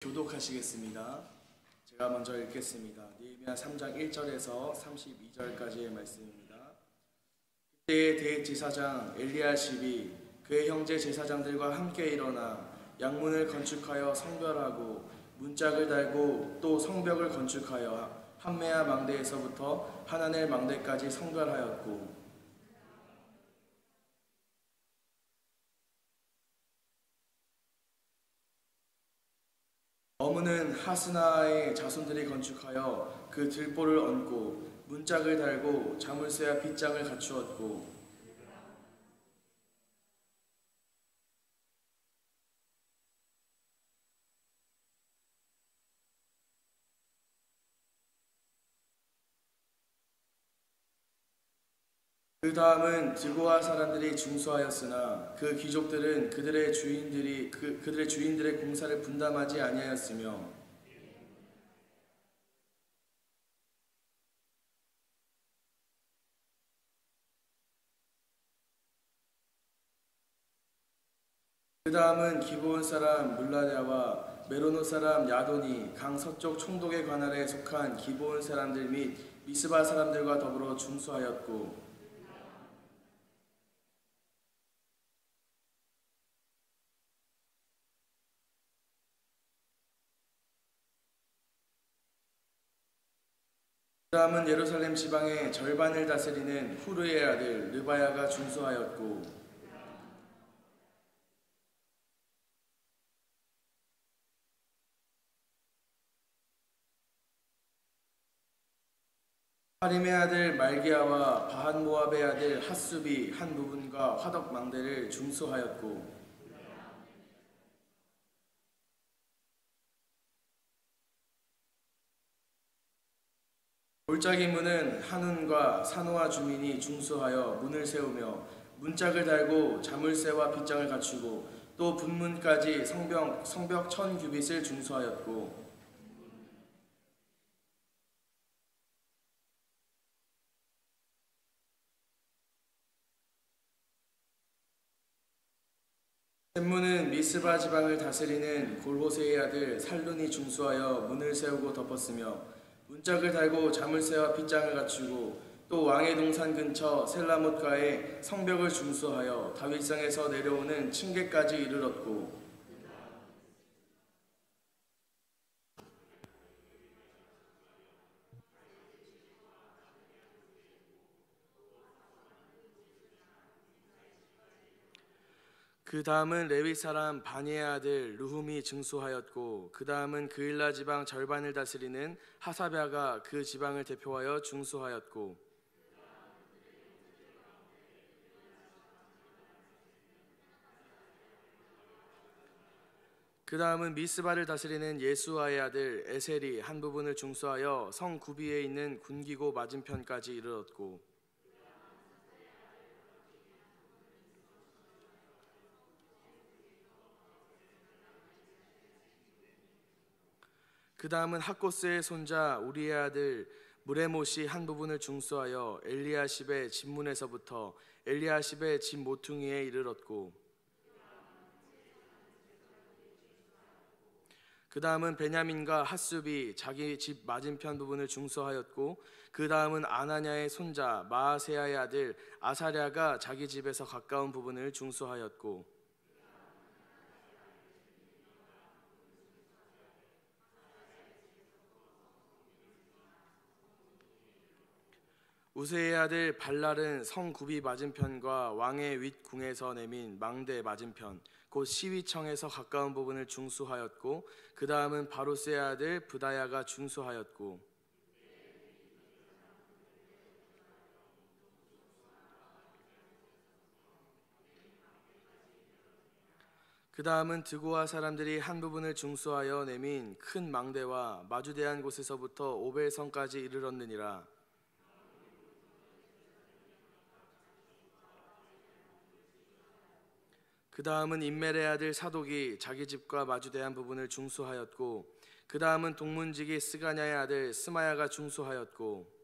교독하시겠습니다. 제가 먼저 읽겠습니다. 느헤미야 3장 1절에서 32절까지의 말씀입니다. 그때의 대제사장 엘리야십이 그의 형제 제사장들과 함께 일어나 양문을 건축하여 성별하고 문짝을 달고 또 성벽을 건축하여 한메아 망대에서부터 하나넬 망대까지 성별하였고, 어문은 하스나의 자손들이 건축하여 그 들보를 얹고 문짝을 달고 자물쇠와 빗장을 갖추었고, 그 다음은 드고아 사람들이 중수하였으나 그 귀족들은 그들의 주인들의 공사를 분담하지 아니하였으며, 그 다음은 기브온 사람 물라랴와 메로노 사람 야돈이 강 서쪽 총독의 관할에 속한 기브온 사람들 및 미스바 사람들과 더불어 중수하였고, 그 다음은 예루살렘 지방의 절반을 다스리는 후르의 아들 르바야가 중수하였고, 하림의 아들 말기야와 바한 모압의 아들 핫숲이 한 부분과 화덕 망대를 중수하였고, 골짜기 문은 한운과 산호와 주민이 중수하여 문을 세우며 문짝을 달고 자물쇠와 빗장을 갖추고, 또 분문까지 성벽 1000규빗을 중수하였고, 샘문은 미스바 지방을 다스리는 골호세의 아들 살룬이 중수하여 문을 세우고 덮었으며, 문짝을 달고 자물쇠와 빗장을 갖추고, 또 왕의 동산 근처 셀라못가에 성벽을 중수하여 다윗성에서 내려오는 층계까지 이르렀고, 그 다음은 레위 사람 바니의 아들 르훔이 증수하였고, 그 다음은 그일라 지방 절반을 다스리는 하사랴가 그 지방을 대표하여 중수하였고, 그 다음은 미스바를 다스리는 예수아의 아들 에셀이 한 부분을 중수하여 성 구비에 있는 군기고 맞은편까지 이르렀고, 그 다음은 학고스의 손자 우리의 아들 무레못이 한 부분을 중수하여 엘리야십의 집문에서부터 엘리야십의 집 모퉁이에 이르렀고, 그 다음은 베냐민과 핫숲이 자기 집 맞은편 부분을 중수하였고, 그 다음은 아나냐의 손자 마아세야의 아들 아사랴가 자기 집에서 가까운 부분을 중수하였고, 우세의 아들 발랄은 성 구비 맞은편과 왕의 윗궁에서 내민 망대 맞은편 곧 시위청에서 가까운 부분을 중수하였고, 그 다음은 바로스의 아들 부다야가 중수하였고, 그 다음은 드고아 사람들이 한 부분을 중수하여 내민 큰 망대와 마주대한 곳에서부터 오벨성까지 이르렀느니라. 그 다음은 임멜의 아들 사독이 자기 집과 마주대한 부분을 중수하였고, 그 다음은 동문지기 스가냐의 아들 스마야가 중수하였고,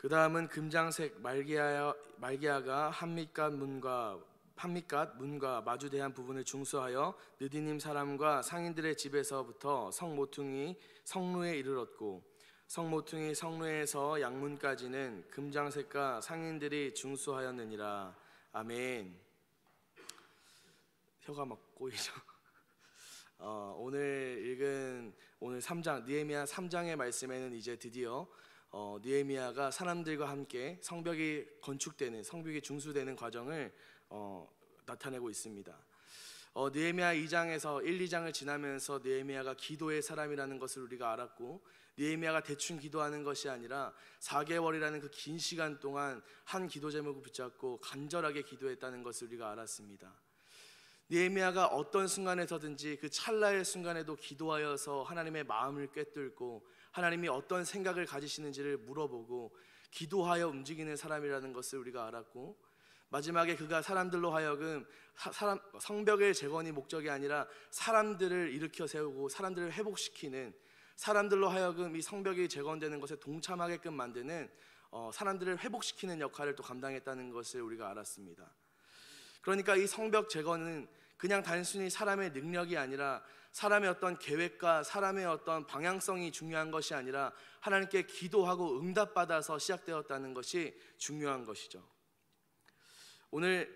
그 다음은 금장색 말기야가 한밑갓 문과 마주대한 부분을 중수하여 느디님 사람과 상인들의 집에서부터 성모퉁이 성루에 이르렀고 성모퉁이 성루에서 양문까지는 금장색과 상인들이 중수하였느니라. 아멘. 혀가 막 꼬이죠. 오늘 3장 느헤미야 3장의 말씀에는 이제 드디어 느헤미야가 사람들과 함께 성벽이 중수되는 과정을 나타내고 있습니다. 느헤미야 2장에서 1, 2장을 지나면서 느헤미야가 기도의 사람이라는 것을 우리가 알았고, 느헤미야가 대충 기도하는 것이 아니라 4개월이라는 그 긴 시간 동안 한 기도 제목을 붙잡고 간절하게 기도했다는 것을 우리가 알았습니다. 느헤미야가 어떤 순간에서든지 그 찰나의 순간에도 기도하여서 하나님의 마음을 꿰뚫고 하나님이 어떤 생각을 가지시는지를 물어보고 기도하여 움직이는 사람이라는 것을 우리가 알았고, 마지막에 그가 사람들로 하여금 성벽의 재건이 목적이 아니라 사람들을 일으켜 세우고 사람들을 회복시키는, 사람들로 하여금 이 성벽이 재건되는 것에 동참하게끔 만드는 사람들을 회복시키는 역할을 또 감당했다는 것을 우리가 알았습니다. 그러니까 이 성벽 재건은 그냥 단순히 사람의 능력이 아니라 사람의 어떤 계획과 사람의 어떤 방향성이 중요한 것이 아니라 하나님께 기도하고 응답받아서 시작되었다는 것이 중요한 것이죠. 오늘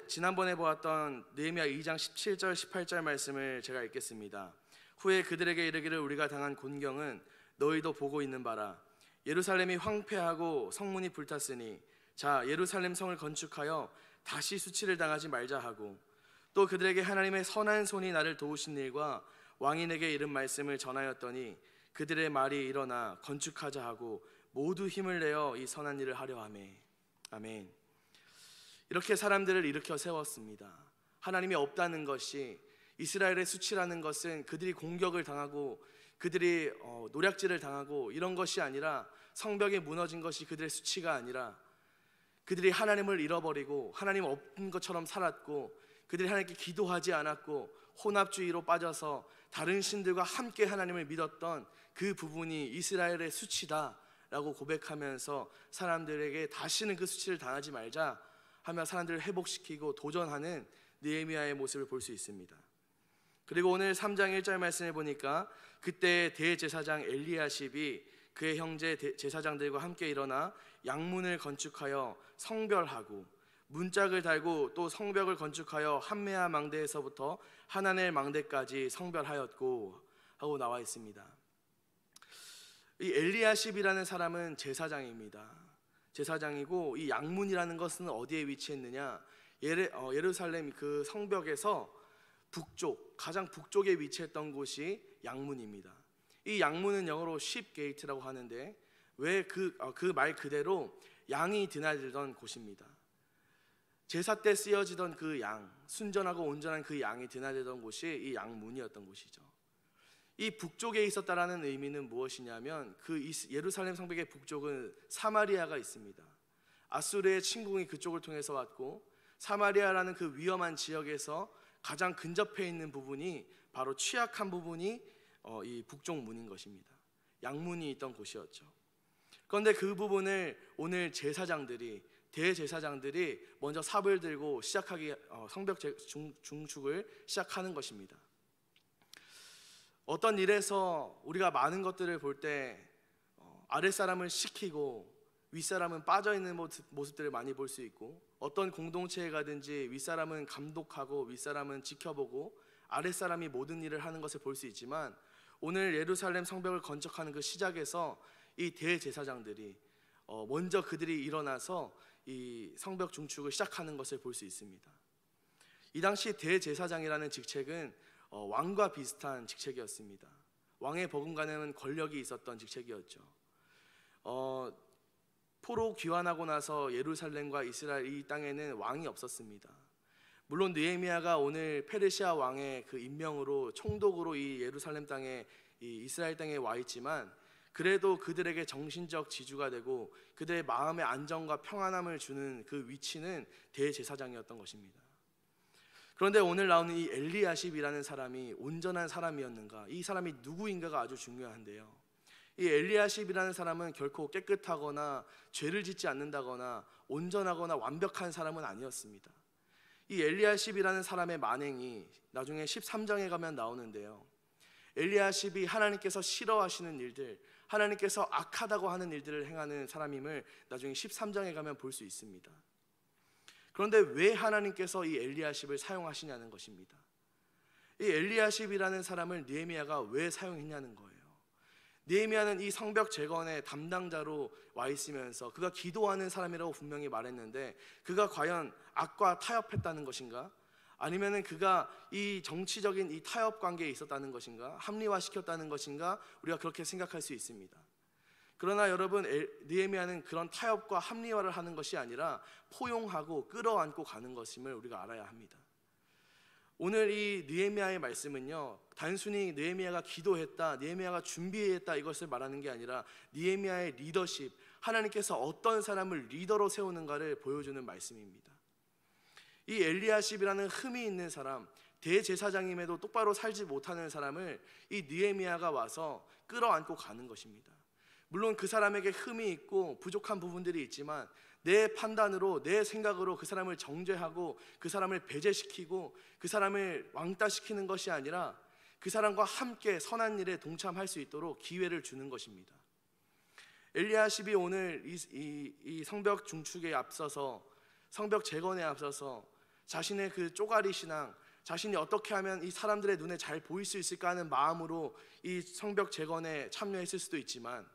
지난번에 보았던 느헤미야 2장 17절 18절 말씀을 제가 읽겠습니다. 후에 그들에게 이르기를 우리가 당한 곤경은 너희도 보고 있는 바라. 예루살렘이 황폐하고 성문이 불탔으니 자 예루살렘 성을 건축하여 다시 수치를 당하지 말자 하고, 또 그들에게 하나님의 선한 손이 나를 도우신 일과 왕이 내게 이른 말씀을 전하였더니 그들의 말이 일어나 건축하자 하고 모두 힘을 내어 이 선한 일을 하려 하매. 아멘. 이렇게 사람들을 일으켜 세웠습니다. 하나님이 없다는 것이, 이스라엘의 수치라는 것은 그들이 공격을 당하고 그들이 노략질을 당하고 이런 것이 아니라, 성벽이 무너진 것이 그들의 수치가 아니라 그들이 하나님을 잃어버리고 하나님 없는 것처럼 살았고 그들이 하나님께 기도하지 않았고 혼합주의로 빠져서 다른 신들과 함께 하나님을 믿었던 그 부분이 이스라엘의 수치다라고 고백하면서 사람들에게 다시는 그 수치를 당하지 말자 하며 사람들을 회복시키고 도전하는 느헤미야의 모습을 볼 수 있습니다. 그리고 오늘 3장 1절 말씀을 보니까 그때 대제사장 엘리야십이 그의 형제 제사장들과 함께 일어나 양문을 건축하여 성별하고 문짝을 달고 또 성벽을 건축하여 한메아 망대에서부터 하나넬 망대까지 성별하였고 하고 나와 있습니다. 이 엘리야십이라는 사람은 제사장입니다. 제사장이고, 이 양문이라는 것은 어디에 위치했느냐, 예루살렘 그 성벽에서 가장 북쪽에 위치했던 곳이 양문입니다. 이 양문은 영어로 sheep gate라고 하는데, 왜 그 말 그대로 양이 드나들던 곳입니다. 제사 때 쓰여지던 그 양, 순전하고 온전한 그 양이 드나들던 곳이 이 양문이었던 곳이죠. 이 북쪽에 있었다라는 의미는 무엇이냐면, 그 예루살렘 성벽의 북쪽은 사마리아가 있습니다. 아수르의 침공이 그쪽을 통해서 왔고, 사마리아라는 그 위험한 지역에서 가장 근접해 있는 부분이, 바로 취약한 부분이 이 북쪽 문인 것입니다. 양문이 있던 곳이었죠. 그런데 그 부분을 오늘 대제사장들이 먼저 삽을 들고 성벽 중축을 시작하는 것입니다. 어떤 일에서 우리가 많은 것들을 볼 때 아랫사람을 시키고 윗사람은 빠져있는 모습들을 많이 볼 수 있고, 어떤 공동체에 가든지 윗사람은 감독하고 윗사람은 지켜보고 아랫사람이 모든 일을 하는 것을 볼 수 있지만, 오늘 예루살렘 성벽을 건축하는 그 시작에서 이 대제사장들이 먼저 그들이 일어나서 이 성벽 중축을 시작하는 것을 볼 수 있습니다. 이 당시 대제사장이라는 직책은 왕과 비슷한 직책이었습니다. 왕의 버금가는 권력이 있었던 직책이었죠. 포로 귀환하고 나서 예루살렘과 이스라엘 이 땅에는 왕이 없었습니다. 물론 느헤미야가 오늘 페르시아 왕의 그 임명으로 총독으로 이 예루살렘 땅에, 이 이스라엘 땅에 와 있지만, 그래도 그들에게 정신적 지주가 되고 그들의 마음의 안정과 평안함을 주는 그 위치는 대제사장이었던 것입니다. 그런데 오늘 나오는 이 엘리야십이라는 사람이 온전한 사람이었는가, 이 사람이 누구인가가 아주 중요한데요. 이 엘리야십이라는 사람은 결코 깨끗하거나 죄를 짓지 않는다거나 온전하거나 완벽한 사람은 아니었습니다. 이 엘리야십이라는 사람의 만행이 나중에 13장에 가면 나오는데요, 엘리야십이 하나님께서 싫어하시는 일들, 하나님께서 악하다고 하는 일들을 행하는 사람임을 나중에 13장에 가면 볼 수 있습니다. 그런데 왜 하나님께서 이 엘리야십을 사용하시냐는 것입니다. 이 엘리야십이라는 사람을 느헤미야가 왜 사용했냐는 거예요. 느헤미야는 이 성벽 재건의 담당자로 와 있으면서 그가 기도하는 사람이라고 분명히 말했는데, 그가 과연 악과 타협했다는 것인가? 아니면은 그가 이 정치적인 이 타협 관계에 있었다는 것인가? 합리화시켰다는 것인가? 우리가 그렇게 생각할 수 있습니다. 그러나 여러분, 느헤미야는 그런 타협과 합리화를 하는 것이 아니라 포용하고 끌어안고 가는 것임을 우리가 알아야 합니다. 오늘 이 느헤미야의 말씀은요, 단순히 느헤미야가 기도했다, 느헤미야가 준비했다 이것을 말하는 게 아니라 느헤미야의 리더십, 하나님께서 어떤 사람을 리더로 세우는가를 보여주는 말씀입니다. 이 엘리야십이라는 흠이 있는 사람, 대제사장임에도 똑바로 살지 못하는 사람을 이 느헤미야가 와서 끌어안고 가는 것입니다. 물론 그 사람에게 흠이 있고 부족한 부분들이 있지만 내 판단으로, 내 생각으로 그 사람을 정죄하고 그 사람을 배제시키고 그 사람을 왕따시키는 것이 아니라 그 사람과 함께 선한 일에 동참할 수 있도록 기회를 주는 것입니다. 엘리야십이 오늘 이 성벽 중축에 앞서서, 성벽 재건에 앞서서 자신의 그 쪼가리 신앙, 자신이 어떻게 하면 이 사람들의 눈에 잘 보일 수 있을까 하는 마음으로 이 성벽 재건에 참여했을 수도 있지만,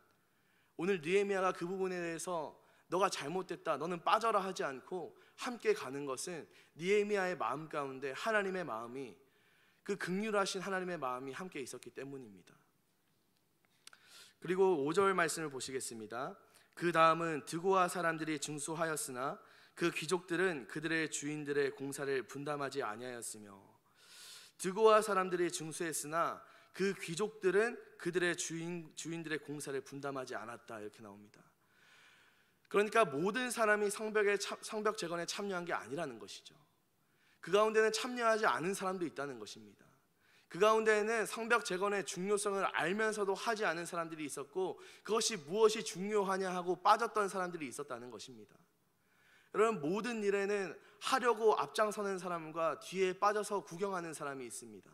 오늘 느헤미야가 그 부분에 대해서 너가 잘못됐다, 너는 빠져라 하지 않고 함께 가는 것은 느헤미야의 마음 가운데 하나님의 마음이, 그 긍휼하신 하나님의 마음이 함께 있었기 때문입니다. 그리고 5절 말씀을 보시겠습니다. 그 다음은 드고아 사람들이 중수하였으나 그 귀족들은 그들의 주인들의 공사를 분담하지 아니하였으며, 드고아 사람들이 중수했으나 그 귀족들은 그들의 주인들의 공사를 분담하지 않았다, 이렇게 나옵니다. 그러니까 모든 사람이 성벽 재건에 참여한 게 아니라는 것이죠. 그 가운데는 참여하지 않은 사람도 있다는 것입니다. 그 가운데에는 성벽 재건의 중요성을 알면서도 하지 않은 사람들이 있었고, 그것이 무엇이 중요하냐 하고 빠졌던 사람들이 있었다는 것입니다. 여러분, 모든 일에는 하려고 앞장서는 사람과 뒤에 빠져서 구경하는 사람이 있습니다.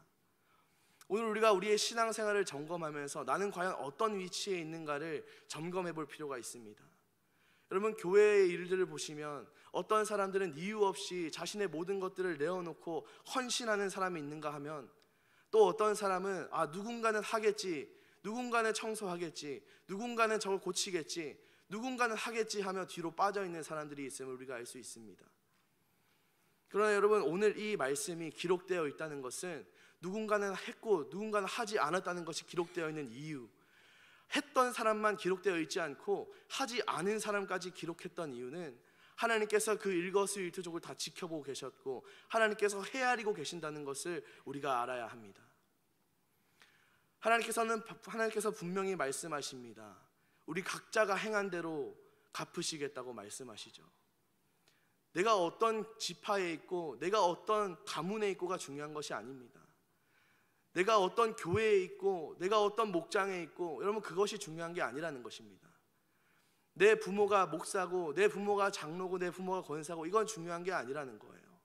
오늘 우리가 우리의 신앙생활을 점검하면서 나는 과연 어떤 위치에 있는가를 점검해 볼 필요가 있습니다. 여러분, 교회의 일들을 보시면 어떤 사람들은 이유 없이 자신의 모든 것들을 내어놓고 헌신하는 사람이 있는가 하면, 또 어떤 사람은 누군가는 하겠지, 누군가는 청소하겠지, 누군가는 저걸 고치겠지, 누군가는 하겠지 하며 뒤로 빠져있는 사람들이 있음을 우리가 알 수 있습니다. 그러나 여러분, 오늘 이 말씀이 기록되어 있다는 것은 누군가는 했고 누군가는 하지 않았다는 것이 기록되어 있는 이유, 했던 사람만 기록되어 있지 않고 하지 않은 사람까지 기록했던 이유는 하나님께서 그 일거수일투족을 다 지켜보고 계셨고 하나님께서 헤아리고 계신다는 것을 우리가 알아야 합니다. 하나님께서 분명히 말씀하십니다. 우리 각자가 행한 대로 갚으시겠다고 말씀하시죠. 내가 어떤 지파에 있고 내가 어떤 가문에 있고가 중요한 것이 아닙니다. 내가 어떤 교회에 있고 내가 어떤 목장에 있고, 여러분, 그것이 중요한 게 아니라는 것입니다. 내 부모가 목사고 내 부모가 장로고 내 부모가 권사고 이건 중요한 게 아니라는 거예요.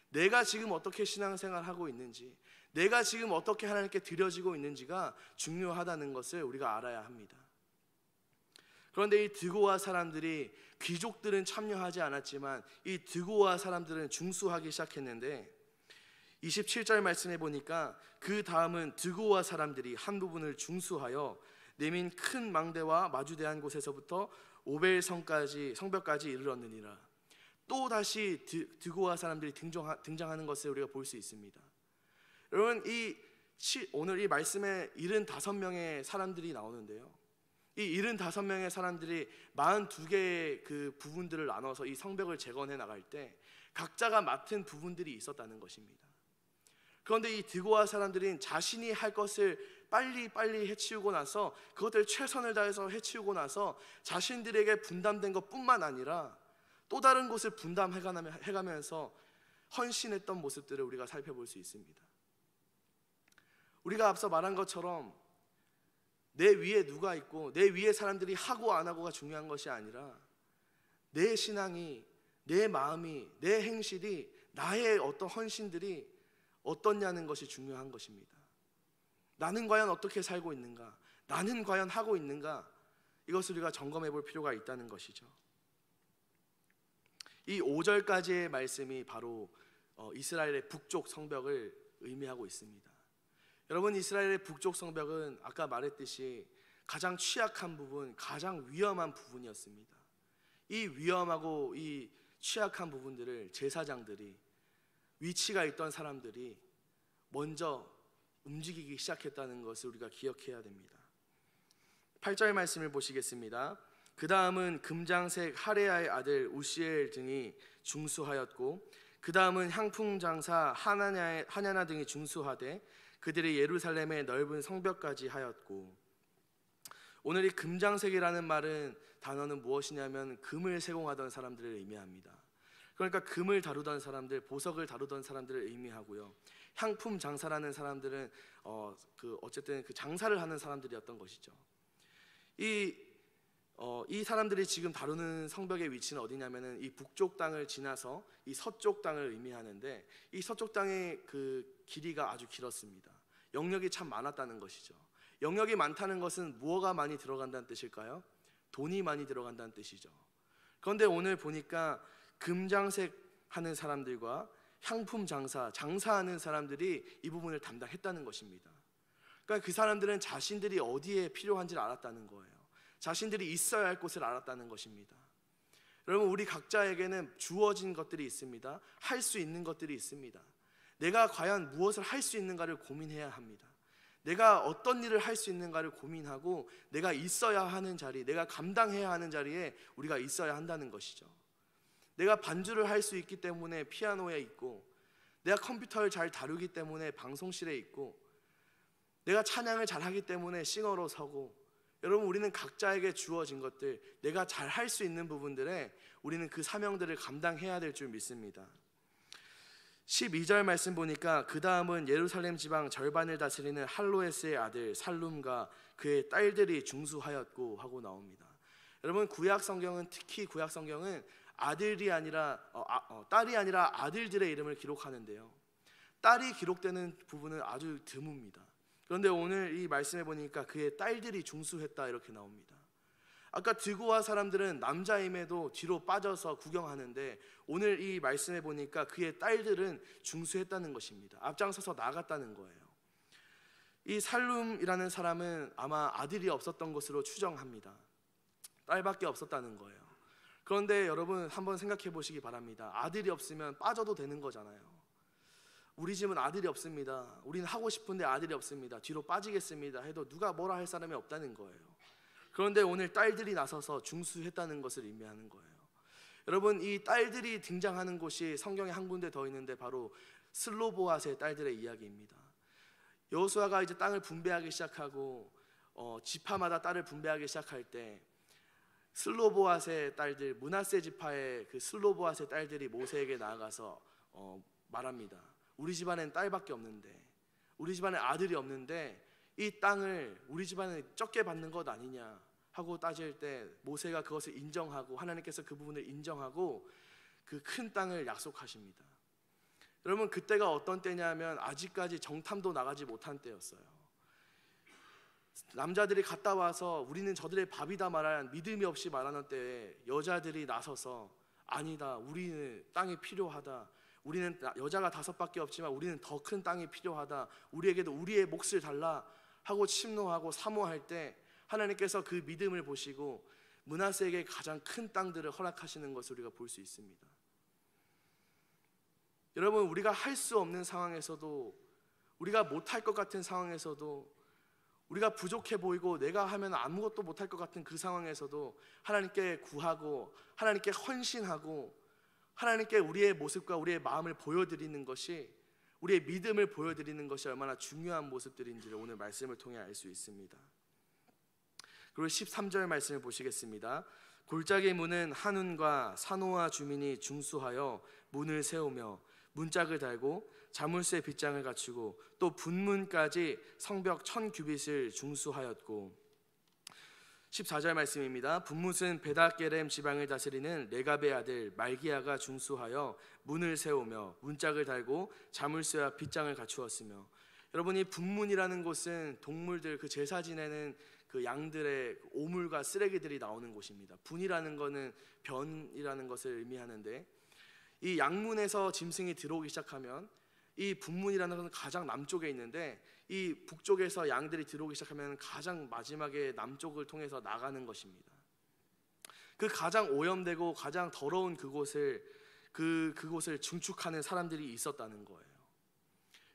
내가 지금 어떻게 신앙생활을 하고 있는지, 내가 지금 어떻게 하나님께 드려지고 있는지가 중요하다는 것을 우리가 알아야 합니다. 그런데 이 드고아 사람들이, 귀족들은 참여하지 않았지만 이 드고아 사람들은 중수하기 시작했는데, 27절 말씀해 보니까 그 다음은 드고아 사람들이 한 부분을 중수하여 내민 큰 망대와 마주대한 곳에서부터 오벨성벽까지 이르렀느니라. 또 다시 드고아 사람들이 등장하는 것을 우리가 볼 수 있습니다. 여러분, 오늘 이 말씀에 75명의 사람들이 나오는데요, 이 75명의 사람들이 42개의 그 부분들을 나눠서 이 성벽을 재건해 나갈 때 각자가 맡은 부분들이 있었다는 것입니다. 그런데 이 드고아 사람들은 자신이 할 것을 빨리 해치우고 나서, 그것들 최선을 다해서 해치우고 나서 자신들에게 분담된 것뿐만 아니라 또 다른 곳을 분담해가면서 헌신했던 모습들을 우리가 살펴볼 수 있습니다. 우리가 앞서 말한 것처럼 내 위에 누가 있고 내 위에 사람들이 하고 안 하고가 중요한 것이 아니라 내 신앙이, 내 마음이, 내 행실이, 나의 어떤 헌신들이 어떻냐는 것이 중요한 것입니다. 나는 과연 어떻게 살고 있는가? 나는 과연 하고 있는가? 이것을 우리가 점검해 볼 필요가 있다는 것이죠. 이 5절까지의 말씀이 바로 이스라엘의 북쪽 성벽을 의미하고 있습니다. 여러분, 이스라엘의 북쪽 성벽은 아까 말했듯이 가장 취약한 부분, 가장 위험한 부분이었습니다. 이 위험하고 이 취약한 부분들을 제사장들이, 위치가 있던 사람들이 먼저 움직이기 시작했다는 것을 우리가 기억해야 됩니다. 8절 말씀을 보시겠습니다. 그 다음은 금장색 하레야의 아들 우시엘 등이 중수하였고, 그 다음은 향품장사 하냐나 등이 중수하되 그들이 예루살렘의 넓은 성벽까지 하였고. 오늘 이 금장색이라는 단어는 무엇이냐면 금을 세공하던 사람들을 의미합니다. 그러니까 금을 다루던 사람들, 보석을 다루던 사람들을 의미하고요. 향품 장사라는 사람들은 어쨌든 그 장사를 하는 사람들이었던 것이죠. 이 사람들이 지금 다루는 성벽의 위치는 어디냐면은 이 북쪽 땅을 지나서 이 서쪽 땅을 의미하는데, 이 서쪽 땅의 그 길이가 아주 길었습니다. 영역이 참 많았다는 것이죠. 영역이 많다는 것은 무엇가 많이 들어간다는 뜻일까요? 돈이 많이 들어간다는 뜻이죠. 그런데 오늘 보니까 금장색 하는 사람들과 향품 장사하는 사람들이 이 부분을 담당했다는 것입니다. 그러니까 그 사람들은 자신들이 어디에 필요한지를 알았다는 거예요. 자신들이 있어야 할 곳을 알았다는 것입니다. 여러분, 우리 각자에게는 주어진 것들이 있습니다. 할 수 있는 것들이 있습니다. 내가 과연 무엇을 할 수 있는가를 고민해야 합니다. 내가 어떤 일을 할 수 있는가를 고민하고 내가 있어야 하는 자리, 내가 감당해야 하는 자리에 우리가 있어야 한다는 것이죠. 내가 반주를 할 수 있기 때문에 피아노에 있고, 내가 컴퓨터를 잘 다루기 때문에 방송실에 있고, 내가 찬양을 잘하기 때문에 싱어로 서고, 여러분, 우리는 각자에게 주어진 것들, 내가 잘 할 수 있는 부분들에 우리는 그 사명들을 감당해야 될 줄 믿습니다. 12절 말씀 보니까 그 다음은 예루살렘 지방 절반을 다스리는 할로에스의 아들 살룸과 그의 딸들이 중수하였고 하고 나옵니다. 여러분, 구약 성경은, 특히 구약 성경은 딸이 아니라 아들들의 이름을 기록하는데요, 딸이 기록되는 부분은 아주 드뭅니다. 그런데 오늘 이 말씀에 보니까 그의 딸들이 중수했다 이렇게 나옵니다. 아까 드고와 사람들은 남자임에도 뒤로 빠져서 구경하는데, 오늘 이 말씀에 보니까 그의 딸들은 중수했다는 것입니다. 앞장서서 나갔다는 거예요. 이 살룸이라는 사람은 아마 아들이 없었던 것으로 추정합니다. 딸밖에 없었다는 거예요. 그런데 여러분, 한번 생각해 보시기 바랍니다. 아들이 없으면 빠져도 되는 거잖아요. 우리 집은 아들이 없습니다. 우리는 하고 싶은데 아들이 없습니다. 뒤로 빠지겠습니다 해도 누가 뭐라 할 사람이 없다는 거예요. 그런데 오늘 딸들이 나서서 중수했다는 것을 의미하는 거예요. 여러분, 이 딸들이 등장하는 곳이 성경에 한 군데 더 있는데 바로 슬로보앗의 딸들의 이야기입니다. 여호수아가 이제 땅을 분배하기 시작하고 지파마다 딸을 분배하기 시작할 때, 슬로보앗의 딸들, 므낫세 지파의 그 슬로보앗의 딸들이 모세에게 나아가서 말합니다. 우리 집안엔 딸밖에 없는데, 우리 집안에 아들이 없는데 이 땅을 우리 집안은 적게 받는 것 아니냐 하고 따질 때, 모세가 그것을 인정하고, 하나님께서 그 부분을 인정하고 그 큰 땅을 약속하십니다. 여러분, 그때가 어떤 때냐면 아직까지 정탐도 나가지 못한 때였어요. 남자들이 갔다 와서 우리는 저들의 밥이다 말한, 믿음이 없이 말하는 때에 여자들이 나서서 아니다, 우리는 땅이 필요하다, 우리는 여자가 5밖에 없지만 우리는 더 큰 땅이 필요하다, 우리에게도 우리의 몫을 달라 하고 침노하고 사모할 때, 하나님께서 그 믿음을 보시고 므낫세에게 가장 큰 땅들을 허락하시는 것을 우리가 볼 수 있습니다. 여러분, 우리가 할 수 없는 상황에서도, 우리가 못할 것 같은 상황에서도, 우리가 부족해 보이고 내가 하면 아무것도 못할 것 같은 그 상황에서도 하나님께 구하고 하나님께 헌신하고 하나님께 우리의 모습과 우리의 마음을 보여드리는 것이, 우리의 믿음을 보여드리는 것이 얼마나 중요한 모습들인지를 오늘 말씀을 통해 알 수 있습니다. 그리고 13절 말씀을 보시겠습니다. 골짜기 문은 한운과 사노아 주민이 중수하여 문을 세우며 문짝을 달고 자물쇠 빗장을 갖추고 또 분문까지 성벽 1000규빗을 중수하였고. 14절 말씀입니다. 분뭇은 베다게렘 지방을 다스리는 레갑의 아들 말기야가 중수하여 문을 세우며 문짝을 달고 자물쇠와 빗장을 갖추었으며. 여러분, 이 분문이라는 곳은 동물들, 그 제사 지내는 그 양들의 오물과 쓰레기들이 나오는 곳입니다. 분이라는 것은 변이라는 것을 의미하는데, 이 양문에서 짐승이 들어오기 시작하면 이 분문이라는 것은 가장 남쪽에 있는데, 이 북쪽에서 양들이 들어오기 시작하면 가장 마지막에 남쪽을 통해서 나가는 것입니다. 그 가장 오염되고 가장 더러운 그곳을 증축하는 사람들이 있었다는 거예요.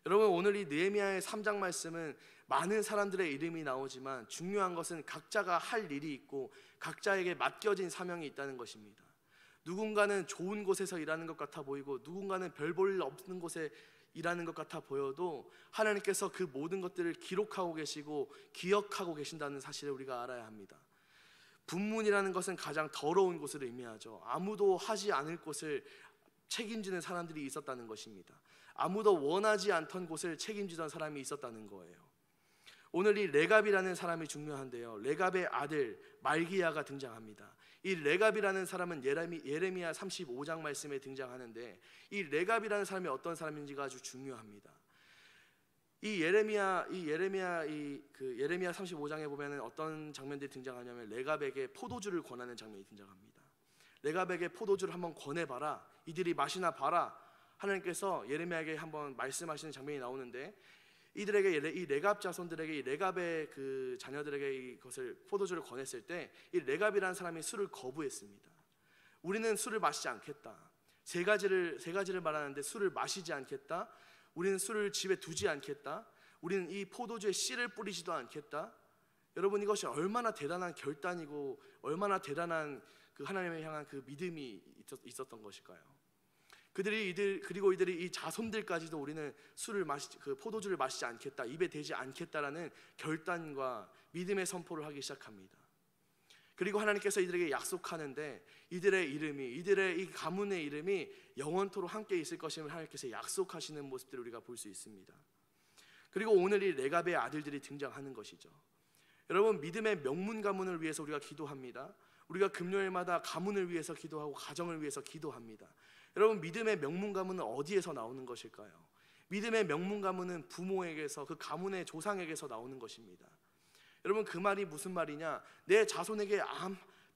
여러분, 오늘 이 느헤미야의 3장 말씀은 많은 사람들의 이름이 나오지만 중요한 것은 각자가 할 일이 있고 각자에게 맡겨진 사명이 있다는 것입니다. 누군가는 좋은 곳에서 일하는 것 같아 보이고 누군가는 별 볼 일 없는 곳에 일하는 것 같아 보여도 하나님께서 그 모든 것들을 기록하고 계시고 기억하고 계신다는 사실을 우리가 알아야 합니다. 분문이라는 것은 가장 더러운 곳을 의미하죠. 아무도 하지 않을 곳을 책임지는 사람들이 있었다는 것입니다. 아무도 원하지 않던 곳을 책임지던 사람이 있었다는 거예요. 오늘 이 레갑이라는 사람이 중요한데요, 레갑의 아들 말기야가 등장합니다. 이 레갑이라는 사람은 예레미야 35장 말씀에 등장하는데, 이 레갑이라는 사람이 어떤 사람인지가 아주 중요합니다. 예레미야 35장에 보면 어떤 장면들이 등장하냐면 레갑에게 포도주를 권하는 장면이 등장합니다. 레갑에게 포도주를 한번 권해봐라, 이들이 마시나 봐라. 하나님께서 예레미야에게 한번 말씀하시는 장면이 나오는데, 이들에게, 이 레갑 자손들에게, 이 레갑의 그 자녀들에게 이것을 포도주를 권했을 때 이 레갑이라는 사람이 술을 거부했습니다. 우리는 술을 마시지 않겠다. 세 가지를 말하는데, 술을 마시지 않겠다, 우리는 술을 집에 두지 않겠다, 우리는 이 포도주에 씨를 뿌리지도 않겠다. 여러분, 이것이 얼마나 대단한 결단이고 얼마나 대단한 그 하나님을 향한 그 믿음이 있었던 것일까요? 그리고 이들이 이 자손들까지도 우리는 그 포도주를 마시지 않겠다, 입에 대지 않겠다라는 결단과 믿음의 선포를 하기 시작합니다. 그리고 하나님께서 이들에게 약속하는데, 이들의 이 가문의 이름이 영원토록 함께 있을 것임을 하나님께서 약속하시는 모습들을 우리가 볼 수 있습니다. 그리고 오늘 이 레갑의 아들들이 등장하는 것이죠. 여러분, 믿음의 명문 가문을 위해서 우리가 기도합니다. 우리가 금요일마다 가문을 위해서 기도하고 가정을 위해서 기도합니다. 여러분, 믿음의 명문 가문은 어디에서 나오는 것일까요? 믿음의 명문 가문은 부모에게서, 그 가문의 조상에게서 나오는 것입니다. 여러분, 그 말이 무슨 말이냐? 내 자손에게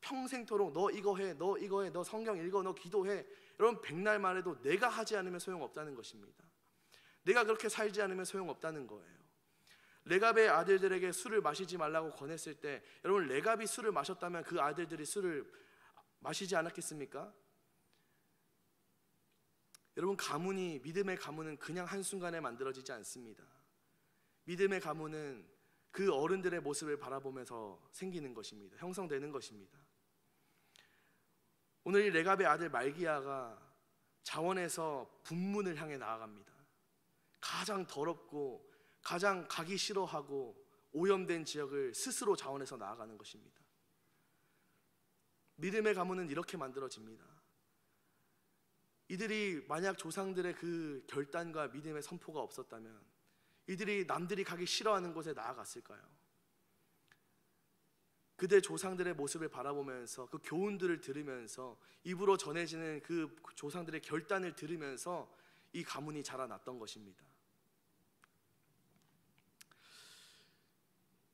평생토록 너 이거 해, 너 이거 해, 너 성경 읽어, 너 기도해. 여러분, 백날 말해도 내가 하지 않으면 소용없다는 것입니다. 내가 그렇게 살지 않으면 소용없다는 거예요. 레갑의 아들들에게 술을 마시지 말라고 권했을 때, 여러분, 레갑이 술을 마셨다면 그 아들들이 술을 마시지 않았겠습니까? 여러분, 믿음의 가문은 그냥 한순간에 만들어지지 않습니다. 믿음의 가문은 그 어른들의 모습을 바라보면서 생기는 것입니다. 형성되는 것입니다. 오늘 이 레갑의 아들 말기야가 자원에서 분문을 향해 나아갑니다. 가장 더럽고 가장 가기 싫어하고 오염된 지역을 스스로 자원해서 나아가는 것입니다. 믿음의 가문은 이렇게 만들어집니다. 이들이 만약 조상들의 그 결단과 믿음의 선포가 없었다면 이들이 남들이 가기 싫어하는 곳에 나아갔을까요? 그들 조상들의 모습을 바라보면서, 그 교훈들을 들으면서, 입으로 전해지는 그 조상들의 결단을 들으면서 이 가문이 자라났던 것입니다.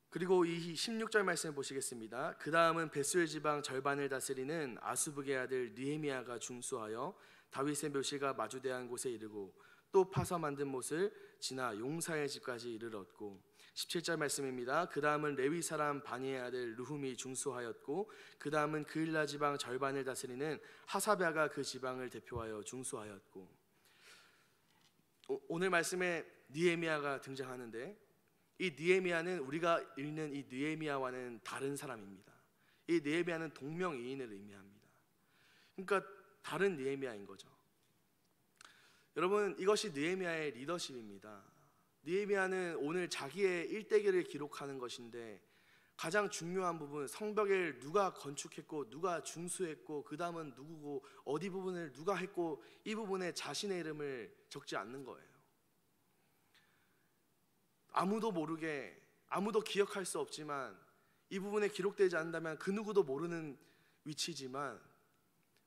그리고 이 16절 말씀을 보시겠습니다. 그 다음은 베스웰 지방 절반을 다스리는 아수북의 아들 느헤미야가 중수하여 다윗의 묘실과 마주대한 곳에 이르고 또 파서 만든 못을 지나 용사의 집까지 이르렀고. 17절 말씀입니다. 그 다음은 레위 사람 바니의 아들 르훔이 중수하였고, 그 다음은 그일라 지방 절반을 다스리는 하사랴가 그 지방을 대표하여 중수하였고. 오늘 말씀에 느헤미야가 등장하는데, 이 느헤미야는 우리가 읽는 이 느헤미야와는 다른 사람입니다. 이 느헤미야는 동명이인을 의미합니다. 그러니까 다른 느헤미야인 거죠. 여러분, 이것이 느헤미야의 리더십입니다. 느헤미야는 오늘 자기의 일대기를 기록하는 것인데, 가장 중요한 부분, 성벽을 누가 건축했고 누가 중수했고 그 다음은 누구고 어디 부분을 누가 했고, 이 부분에 자신의 이름을 적지 않는 거예요. 아무도 모르게, 아무도 기억할 수 없지만 이 부분에 기록되지 않는다면 그 누구도 모르는 위치지만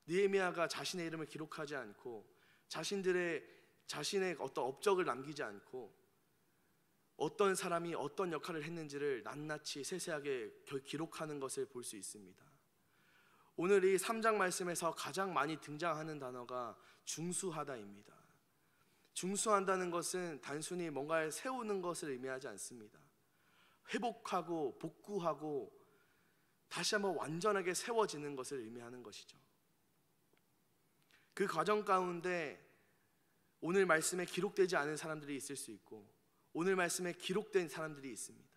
느헤미야가 자신의 이름을 기록하지 않고 자신의 어떤 업적을 남기지 않고 어떤 사람이 어떤 역할을 했는지를 낱낱이 세세하게 기록하는 것을 볼 수 있습니다. 오늘 이 3장 말씀에서 가장 많이 등장하는 단어가 중수하다입니다. 중수한다는 것은 단순히 뭔가를 세우는 것을 의미하지 않습니다. 회복하고 복구하고 다시 한번 완전하게 세워지는 것을 의미하는 것이죠. 그 과정 가운데 오늘 말씀에 기록되지 않은 사람들이 있을 수 있고 오늘 말씀에 기록된 사람들이 있습니다.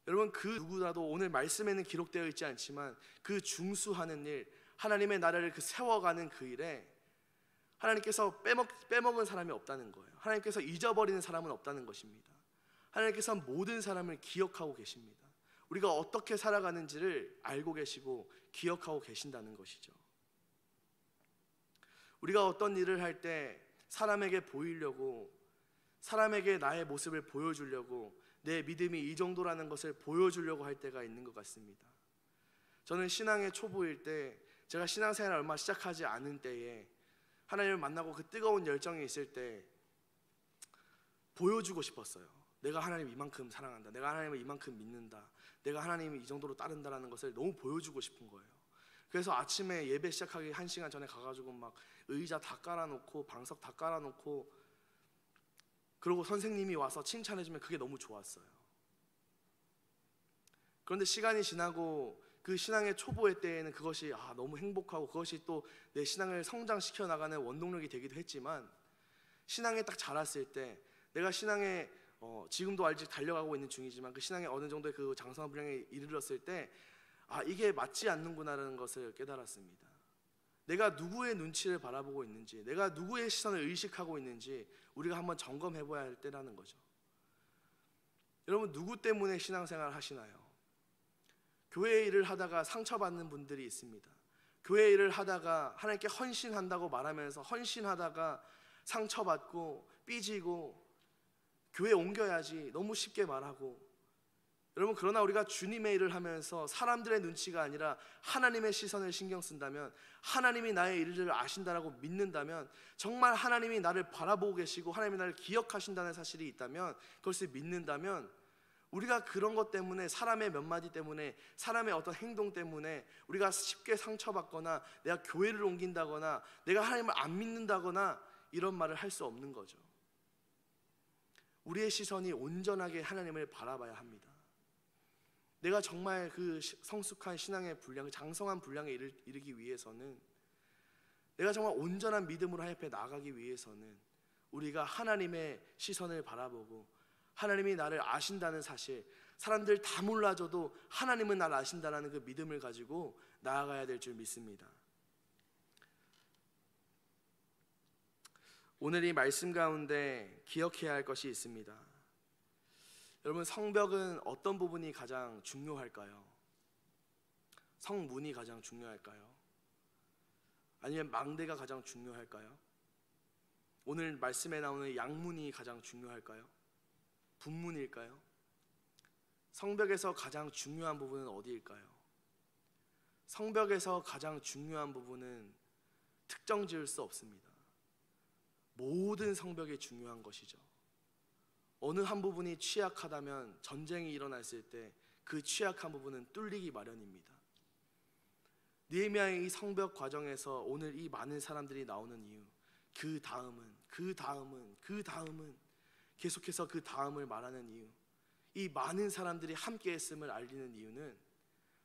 여러분, 그 누구라도 오늘 말씀에는 기록되어 있지 않지만 그 중수하는 일, 하나님의 나라를 세워가는 그 일에 하나님께서 빼먹은 사람이 없다는 거예요. 하나님께서 잊어버리는 사람은 없다는 것입니다. 하나님께서 모든 사람을 기억하고 계십니다. 우리가 어떻게 살아가는지를 알고 계시고 기억하고 계신다는 것이죠. 우리가 어떤 일을 할 때 사람에게 보이려고, 사람에게 나의 모습을 보여주려고, 내 믿음이 이 정도라는 것을 보여주려고 할 때가 있는 것 같습니다. 저는 신앙의 초보일 때, 제가 신앙생활을 얼마 시작하지 않은 때에 하나님을 만나고 그 뜨거운 열정이 있을 때 보여주고 싶었어요. 내가 하나님을 이만큼 사랑한다, 내가 하나님을 이만큼 믿는다, 내가 하나님을 이 정도로 따른다라는 것을 너무 보여주고 싶은 거예요. 그래서 아침에 예배 시작하기 1시간 전에 가가지고 막 의자 다 깔아놓고 방석 다 깔아놓고, 그리고 선생님이 와서 칭찬해주면 그게 너무 좋았어요. 그런데 시간이 지나고 그 신앙의 초보의 때에는 그것이 너무 행복하고 그것이 또 내 신앙을 성장시켜 나가는 원동력이 되기도 했지만, 신앙에 딱 자랐을 때 내가 신앙에 지금도 아직 달려가고 있는 중이지만 그 신앙에 어느 정도의 그 장성한 분량에 이르렀을 때 이게 맞지 않는구나라는 것을 깨달았습니다. 내가 누구의 눈치를 바라보고 있는지, 내가 누구의 시선을 의식하고 있는지 우리가 한번 점검해 봐야 할 때라는 거죠. 여러분, 누구 때문에 신앙생활을 하시나요? 교회 일을 하다가 상처받는 분들이 있습니다. 교회 일을 하다가 하나님께 헌신한다고 말하면서 헌신하다가 상처받고 삐지고 교회 옮겨야지 너무 쉽게 말하고, 여러분, 그러나 우리가 주님의 일을 하면서 사람들의 눈치가 아니라 하나님의 시선을 신경 쓴다면, 하나님이 나의 일을 아신다라고 믿는다면, 정말 하나님이 나를 바라보고 계시고 하나님이 나를 기억하신다는 사실이 있다면, 그것을 믿는다면, 우리가 그런 것 때문에, 사람의 몇 마디 때문에, 사람의 어떤 행동 때문에 우리가 쉽게 상처받거나 내가 교회를 옮긴다거나 내가 하나님을 안 믿는다거나 이런 말을 할 수 없는 거죠. 우리의 시선이 온전하게 하나님을 바라봐야 합니다. 내가 정말 그 성숙한 신앙의 분량, 장성한 분량에 이르기 위해서는, 내가 정말 온전한 믿음으로 하나님 앞에 나아가기 위해서는 우리가 하나님의 시선을 바라보고 하나님이 나를 아신다는 사실, 사람들 다 몰라줘도 하나님은 나를 아신다는 그 믿음을 가지고 나아가야 될 줄 믿습니다. 오늘 이 말씀 가운데 기억해야 할 것이 있습니다. 여러분, 성벽은 어떤 부분이 가장 중요할까요? 성문이 가장 중요할까요? 아니면 망대가 가장 중요할까요? 오늘 말씀에 나오는 양문이 가장 중요할까요? 분문일까요? 성벽에서 가장 중요한 부분은 어디일까요? 성벽에서 가장 중요한 부분은 특정 지을 수 없습니다. 모든 성벽이 중요한 것이죠. 어느 한 부분이 취약하다면 전쟁이 일어났을 때 그 취약한 부분은 뚫리기 마련입니다. 느헤미야의 이 성벽 과정에서 오늘 이 많은 사람들이 나오는 이유, 그 다음은 계속해서 그 다음을 말하는 이유, 이 많은 사람들이 함께 했음을 알리는 이유는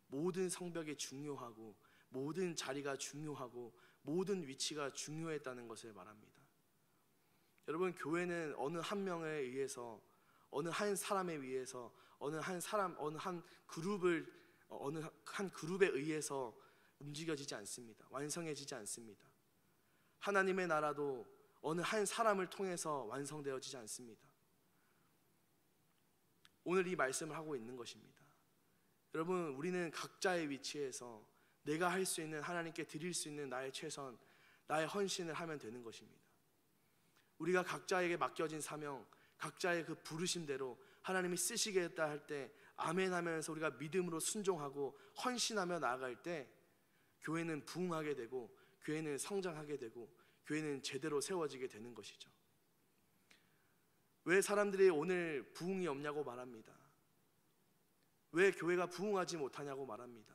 모든 성벽이 중요하고 모든 자리가 중요하고 모든 위치가 중요했다는 것을 말합니다. 여러분, 교회는 어느 한 명에 의해서, 어느 한 사람에 의해서, 어느 한 그룹에 의해서 움직여지지 않습니다. 완성해지지 않습니다. 하나님의 나라도 어느 한 사람을 통해서 완성되어지지 않습니다. 오늘 이 말씀을 하고 있는 것입니다. 여러분, 우리는 각자의 위치에서 내가 할 수 있는, 하나님께 드릴 수 있는 나의 최선, 나의 헌신을 하면 되는 것입니다. 우리가 각자에게 맡겨진 사명, 각자의 그 부르심대로 하나님이 쓰시겠다 할 때 아멘하면서 우리가 믿음으로 순종하고 헌신하며 나아갈 때 교회는 부흥하게 되고 교회는 성장하게 되고 교회는 제대로 세워지게 되는 것이죠. 왜 사람들이 오늘 부흥이 없냐고 말합니다. 왜 교회가 부흥하지 못하냐고 말합니다.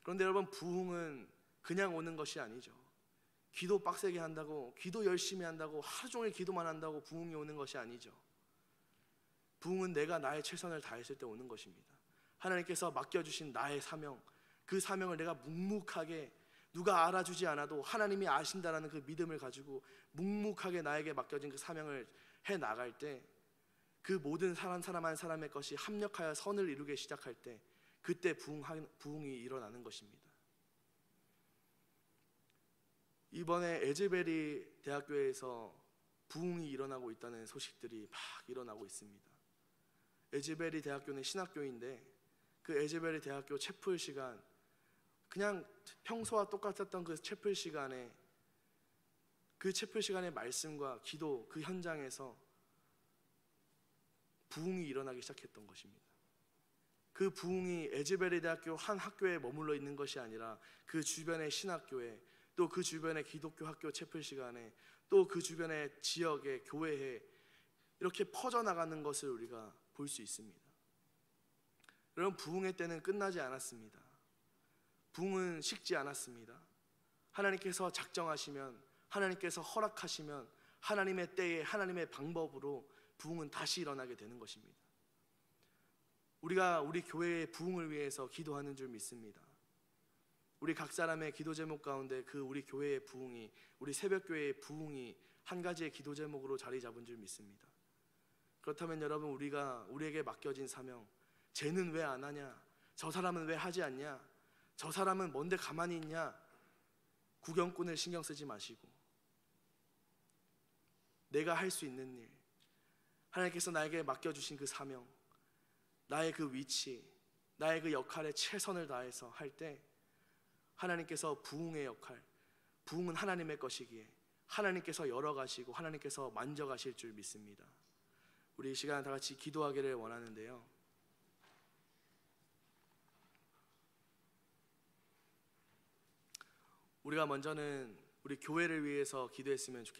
그런데 여러분, 부흥은 그냥 오는 것이 아니죠. 기도 빡세게 한다고, 기도 열심히 한다고, 하루 종일 기도만 한다고 부흥이 오는 것이 아니죠. 부흥은 내가 나의 최선을 다했을 때 오는 것입니다. 하나님께서 맡겨주신 나의 사명, 그 사명을 내가 묵묵하게, 누가 알아주지 않아도 하나님이 아신다라는 그 믿음을 가지고 묵묵하게 나에게 맡겨진 그 사명을 해 나갈 때, 그 모든 사람 한 사람의 것이 합력하여 선을 이루기 시작할 때, 그때 부흥이 일어나는 것입니다. 이번에 에즈베리 대학교에서 부흥이 일어나고 있다는 소식들이 막 일어나고 있습니다. 에즈베리 대학교는 신학교인데 그 에즈베리 대학교 채플 시간, 그냥 평소와 똑같았던 그 채플 시간에, 그 채플 시간의 말씀과 기도, 그 현장에서 부흥이 일어나기 시작했던 것입니다. 그 부흥이 에즈베리 대학교 한 학교에 머물러 있는 것이 아니라 그 주변의 신학교에, 또 그 주변의 기독교 학교 채플 시간에, 또 그 주변의 지역의 교회에 이렇게 퍼져나가는 것을 우리가 볼 수 있습니다. 여러분, 부흥의 때는 끝나지 않았습니다. 부흥은 식지 않았습니다. 하나님께서 작정하시면, 하나님께서 허락하시면 하나님의 때에 하나님의 방법으로 부흥은 다시 일어나게 되는 것입니다. 우리가 우리 교회의 부흥을 위해서 기도하는 줄 믿습니다. 우리 각 사람의 기도 제목 가운데 그 우리 교회의 부흥이, 우리 새벽교회의 부흥이 한 가지의 기도 제목으로 자리 잡은 줄 믿습니다. 그렇다면 여러분, 우리에게 맡겨진 사명, 쟤는 왜 안 하냐, 저 사람은 왜 하지 않냐, 저 사람은 뭔데 가만히 있냐, 구경꾼을 신경 쓰지 마시고 내가 할 수 있는 일, 하나님께서 나에게 맡겨주신 그 사명, 나의 그 위치, 나의 그 역할에 최선을 다해서 할 때 하나님께서 부흥의 역할, 부흥은 하나님의 것이기에 하나님께서 열어가시고 하나님께서 만져가실 줄 믿습니다. 우리 이 시간 다 같이 기도하기를 원하는데요, 우리가 먼저는 우리 교회를 위해서 기도했으면 좋겠습니다.